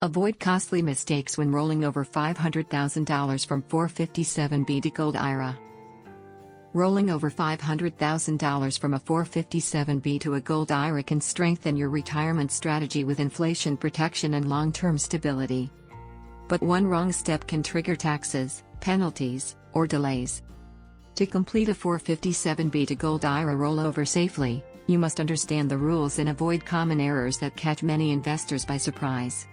Avoid costly mistakes when rolling over $500,000 from 457b to Gold IRA. Rolling over $500,000 from a 457b to a Gold IRA can strengthen your retirement strategy with inflation protection and long-term stability. But one wrong step can trigger taxes, penalties, or delays. To complete a 457b to Gold IRA rollover safely, you must understand the rules and avoid common errors that catch many investors by surprise.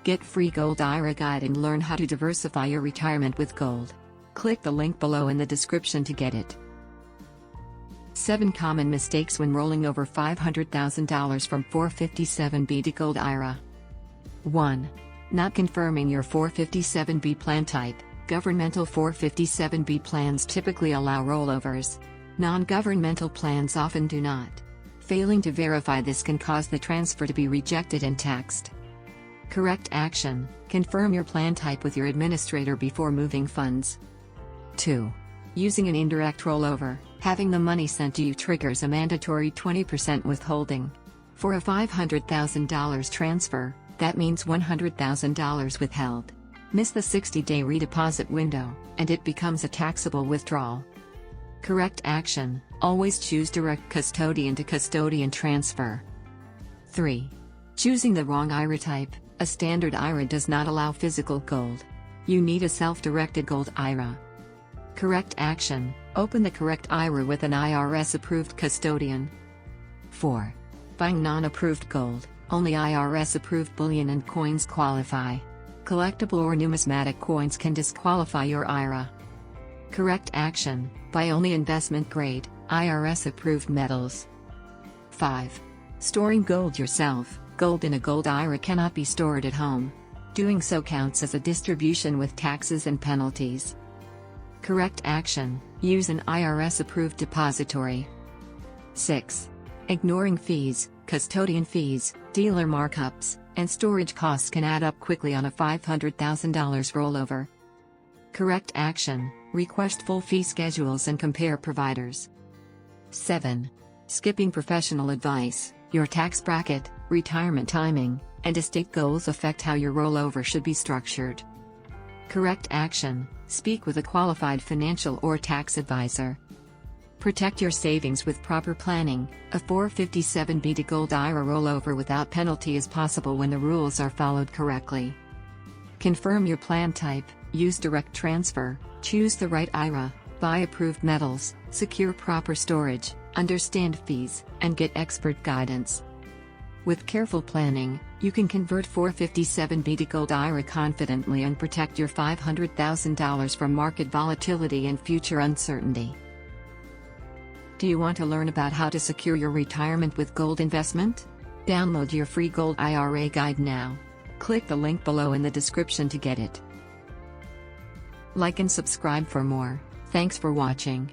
Get free Gold IRA guide and learn how to diversify your retirement with gold. Click the link below in the description to get it. 7 Common Mistakes when Rolling Over $500,000 from 457b to Gold IRA. 1. Not confirming your 457b plan type. Governmental 457b plans typically allow rollovers. Non-governmental plans often do not. Failing to verify this can cause the transfer to be rejected and taxed. Correct action: confirm your plan type with your administrator before moving funds. 2. Using an indirect rollover. Having the money sent to you triggers a mandatory 20% withholding. For a $500,000 transfer, that means $100,000 withheld. Miss the 60-day redeposit window, and it becomes a taxable withdrawal. Correct action: always choose direct custodian to custodian transfer. 3. Choosing the wrong IRA type. A standard IRA does not allow physical gold. You need a self-directed Gold IRA. Correct action: open the correct IRA with an IRS-approved custodian. 4. Buying non-approved gold. Only IRS-approved bullion and coins qualify. Collectible or numismatic coins can disqualify your IRA. Correct action: buy only investment-grade, IRS-approved metals. 5. Storing gold yourself. Gold in a Gold IRA cannot be stored at home. Doing so counts as a distribution with taxes and penalties. Correct action: use an IRS-approved depository. 6. Ignoring fees. Custodian fees, dealer markups, and storage costs can add up quickly on a $500,000 rollover. Correct action: request full fee schedules and compare providers. 7. Skipping professional advice. Your tax bracket, retirement timing, and estate goals affect how your rollover should be structured. Correct action: speak with a qualified financial or tax advisor. Protect your savings with proper planning. A 457b to Gold IRA rollover without penalty is possible when the rules are followed correctly. Confirm your plan type, use direct transfer, choose the right IRA, buy approved metals, secure proper storage, understand fees, and get expert guidance. With careful planning, you can convert 457b to Gold IRA confidently and protect your $500,000 from market volatility and future uncertainty. Do you want to learn about how to secure your retirement with gold investment? Download your free Gold IRA guide now. Click the link below in the description to get it. Like and subscribe for more. Thanks for watching.